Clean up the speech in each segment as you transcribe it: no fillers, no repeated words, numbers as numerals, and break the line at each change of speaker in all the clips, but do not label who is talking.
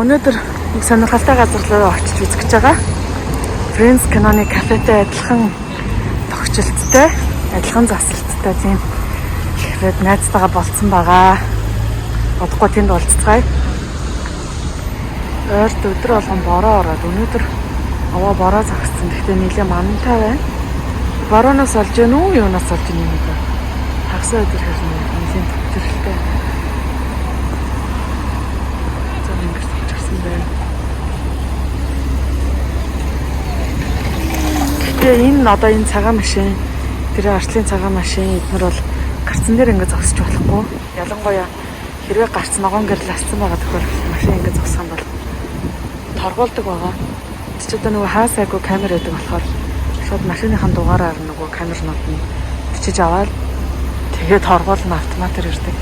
Өнөөдөр нэг сонирхолтой газар руу очиж үзэж байгаа. Friends киноны кафетэй адилхан тогтчлттай, адилхан засалттай тийм кафед найзтайгаа болцсон байгаа. Бодохгүй тэнд уулзцгаая. Ойрт өдөр болгон бороо ороод өнөөдөр аваа бороо загссан. Гэхдээ нэлээ мантай байна. Борооноос олж гэнэ үү, юунаас олж гэнэ юм бэ? Хагас өдөр хэрнээ нэлээ төвчрэлтэй. Энэ одоо энэ цагаан машин, тэр арчлын цагаан машин эднэр бол гарцсан дээр ингэ зогсож болохгүй. Ялангуяа хэрвээ гарц ногоон гэрэл асцсан байгаа тохиолдолд машин ингэ зогсох юм бол торгуулдаг байгаа. Чи одоо нөгөө хаасайгүй камер байдаг болохоор шууд машиныхан дугаараар нөгөө камернууд нь бичиж аваад тэгээд торгуулна автоматар ирдэг.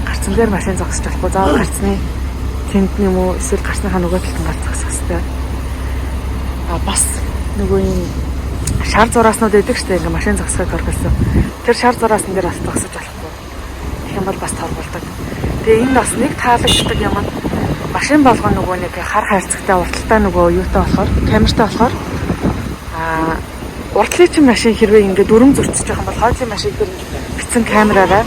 Гарцсан дээр машин зогсож болохгүй. Заавал гарцны тэнд юм уу эсвэл гарцныхаа нөгөө талд гарц зогсох хэрэгтэй. Бас нөгөө юм шар зурааснууд байдаг шүү дээ. Ингээ машин зогсохыг орхилсон. Тэр шар зураасан дээр бас зогсож болохгүй. Их юм бол бас торгуулдаг. Тэгээ энэ бас нэг таалагддаг юм. Машин болгоно нөгөө нэг хар хайрцагтай урталтай нөгөө юутай болохоор, камертай болохоор уртлын чинь машин хэрвээ ингээ дүрм зөрчиж байгаа юм бол хойцын машин дээр бичсэн камераараа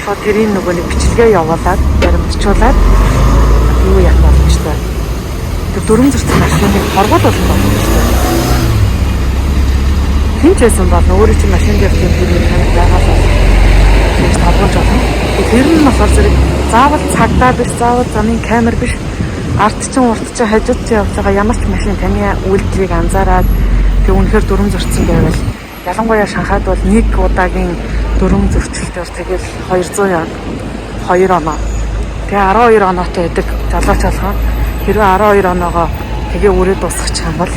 шууд тэрийн нөгөө нэг бичлэгээ явуулаад, баримтжуулаад юу яах боломжтой. Тэр дүрм зөрчсөн машиныг хоргол болно боломжтой. Хинч байсан бол өөрөө чинь машин дээр тийм хэрэг камер байгаа бол тэгж тавгуулж болно. Тэр нь болохоор зэрэг заавал цагдаа биш, заавал замын камер биш. Ард чинь урд чинь хажууд чинь явж байгаа ямар ч машин таны үйлдэлийг анзаараад тэг үнэхээр дүрм зөрчсөн байвал ялангуяа Шанхайд бол нэг удаагийн дүрм зөрчилтөөр тэгэл 202 оноо. Тэгээ 12 оноотой байдаг жолооч болгоо. Хэрвээ 12 оноогоо тэгээ үрээд дуусгачих юм бол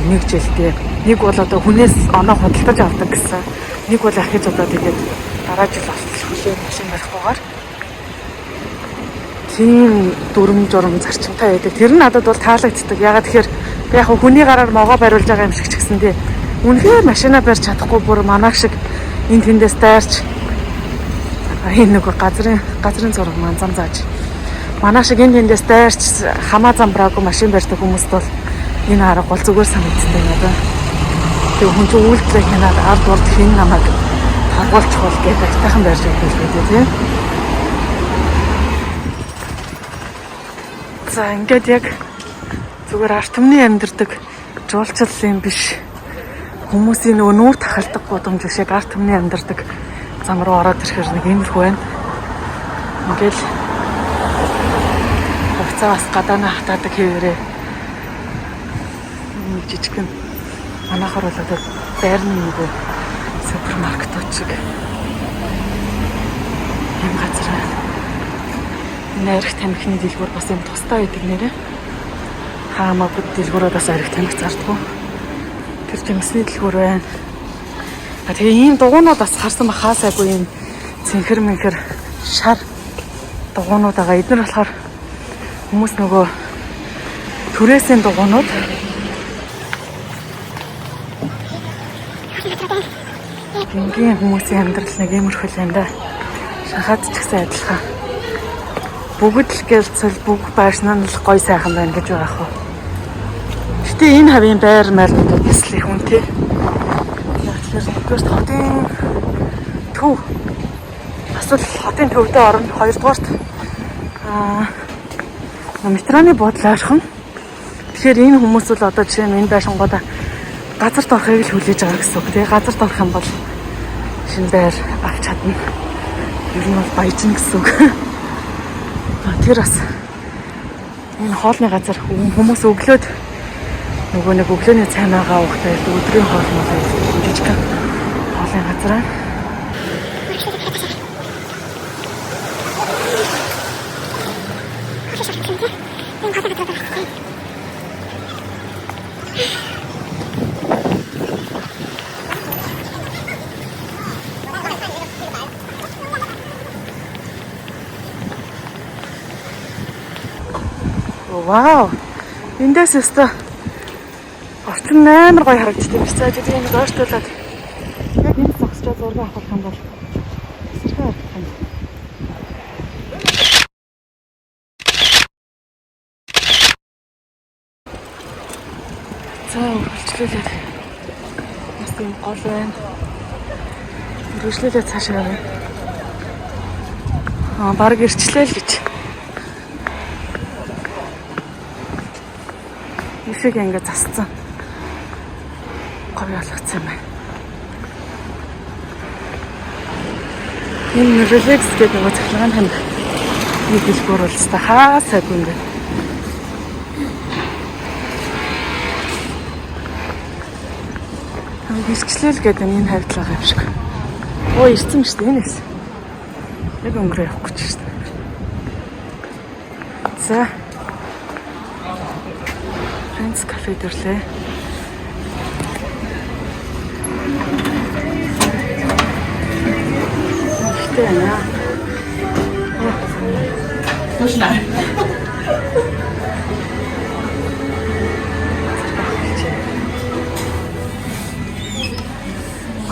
нэг жилдээ нэг бол одоо хүнээс оноо худалдаж авдаг гэсэн. Нэг бол ахиж одоо тэгээд дараа жил олчлох машин барихгүйгээр тийм дүрм журм зарчимтай байдаг. Тэр нь надад бол таалагддаг. Ягаад тэгэхээр би яг хүний гараар могоо бариулж байгаа юм шиг ч гэсэндээ үнэхээр машина барьж чадахгүй бүр манайх шиг энэ тэндээс дайрч энэ нэг газрын зураг манзам зааж манайх шиг энэ тэндээс дайрч хамаа зам браагүй машин барьдаг хүмүүст бол энэ арга бол зүгээр санагддаг надад. Тэг хүн чинь үйлдэлээ хянаад ард урд хин намайг харгуулчих бол гэдэг айтайхан барьж өгөх гэдэг тийм. За ингээд яг зүгээр арт түмний амьдардаг жуулчлал юм биш. Хүмүүсийн нөгөө нүүр тахалдаг гудамж биш, яг арт түмний амьдардаг зам руу ороод ирэхээр нэг иймэрхүү байна. Ингээл хувцас гадаана хатаадаг хэвээрээ жижигхэн манайхаар бол одоо байрны нөгөө супермаркетууд шиг юм газар байна. Арх тамхины дэлгүүр бас юм тустай байдаг нэрэ. Хаамаагүй дэлгүүрөө бас арх тамхи зардаггүй. Тэр жимсний дэлгүүр байна. Тэгээ ийм дугуйнууд бас харсан бахаасайгүй юм цэнхэр мэнхэр шар дугуйнууд байгаа. Эдгээр болохоор хүмүүс нөгөө түрээсийн дугуйнууд энгийн хүмүүсийн амьдрал нэг иймэрхүү юм да. Шанхайд ч гэсэн адилхан. Бүгд л гэлцэл бүх байшнаа л гой сайхан байна гэж байгаа хөө. Гэтэ энэ хавийн байр майлнууд бас л их үнэтэй. Яг тэгэхээр нэгдүгээр хотын төв. Асвал хотын төвдөө орно. Хоёрдугаарт метроны буудлын орхон. Тэгэхээр энэ хүмүүс бол одоо жишээ нь энэ байшингуудаа газарт орохыг л хүлээж байгаа гэсэн үг. Тэгээ газарт орох юм бол шинэ байр авч чадна. Ер нь бол баяжна гэсэн үг. Тэр бас энэ хоолны газар хүмүүс өглөөд нөгөө нэг өглөөний цайнаагаа уухтай өдрийн хоол мөн жижигхэн хоолны газар. Вау. Эндээс өстө орчин амар гоё харагддаг юм шиг. За жишээ нь ойртуулаад яг энэ зогсож зураг авах юм бол За үргэлжлүүлээд. Бас тийм гол байна. Үргэлжлүүлээд цаашаа явна. Бараг ирчлээ л гэж. Ишиг ингээд засцсан. Говь болгоцсон юм байна. Энэ релакс гэдэг нэг цахилгаан ханд нэг хэлбэр бол та хаа сайгүй юм бэ? Ирчлээл гэдэг энэ хайвтлага юм шиг. Оо ирсэн юм шүү дээ энэс. Яг өнгөрөө явахгүй ч шүү дээ. За. Фрэнс кафе дэрлээ. Ихтэй яа. Точно.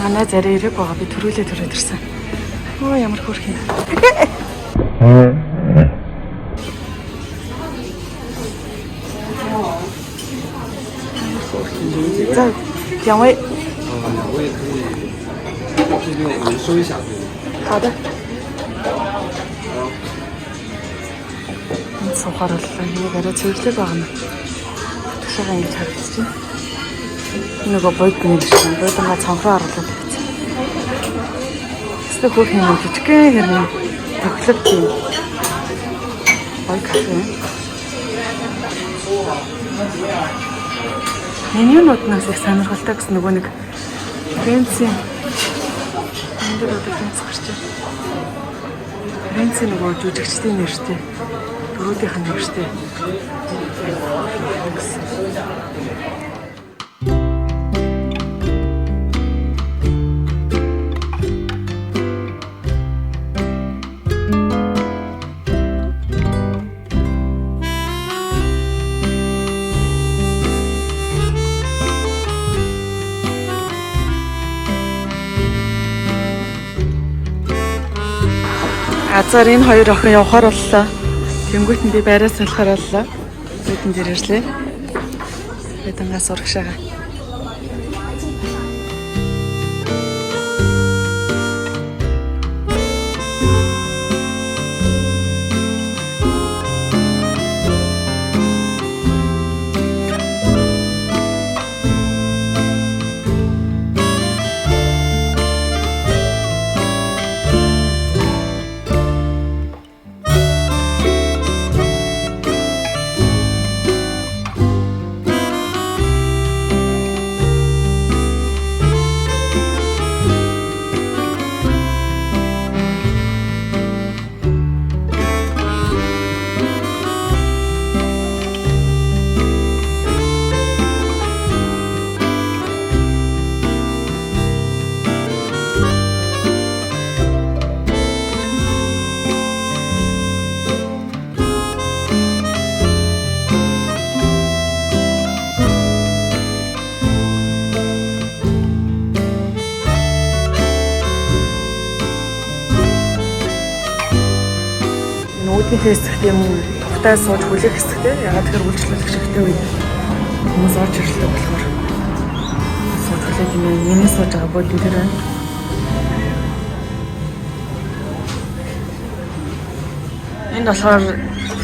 Манай зарим ирэх байгаа би төрүүлээ төрөөд ирсэн. Оо ямар хөөрх юм. За两位。
2位可以这边我们收一下。
好的。Сухаар боллоо. Нэг арай цэвэрлэг байгаа юм. Тушаага ингэж харагдаж байна. Нөгөө бойд юм шиг бойдгаа цанхруу оруулаад байсан. Эсвэл хөөх юм жижигхэн хэрнээ төглөг тийм. Бой кафе. Менюнууднаас их сонирхолтой гэсэн нөгөө нэг Фрэнсийн энэ одоо Фрэнс гарч байна. Фрэнсийн нөгөө жүжигчдийн нэртэй дөрүүдийнх нь нэртэй. Азар энэ хоёр охин явахаар боллоо. Тэнгүүт нь би байраа салахаар боллоо. Бидэн дээр ирлээ. Бидангаас урагшаага. Хэсэгт юм тухтай сууж хүлээх хэсэгтэй. Ягаад тэгэхээр үйлчлүүлэх хэрэгтэй үед хүмүүс орж ирлээ болохоор сууж хүлээх юм. Миний сууж байгаа бод дээр байна. Энд болохоор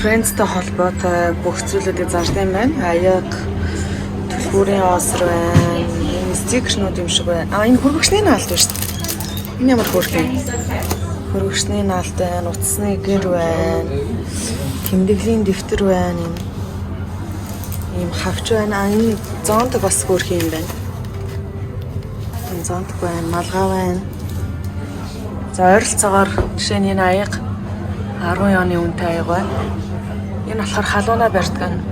Фрэнстэй холбоотой бүх зүйлүүдийг зарсан юм байна. Аяг, төлбөрийн осор байна. Энэ стикернууд юм шиг байна. Энэ хөргөгчний наалт байна шүү дээ. Энэ ямар хөөрх юм. Хөргөгчний наалт байна, утасны гэр байна, тэмдэглэлийн дэвтэр байна, ийм хавч байна. Энэ зонтог бас хөөрх юм байна. Энэ зонтог байна, малгай байна. За ойролцоогоор жишээ нь энэ аяг 10 оны үнэтэй аяг байна. Энэ болохоор халууна барьдаг нь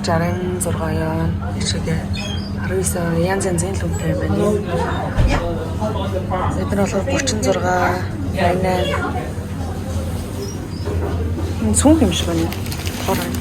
66 он, ишгээ 19 янз янзын л үнэтэй юм байна. Эдгээр болохоор 36, 88. Энэ цүнх юм шиг байна. Хор байна.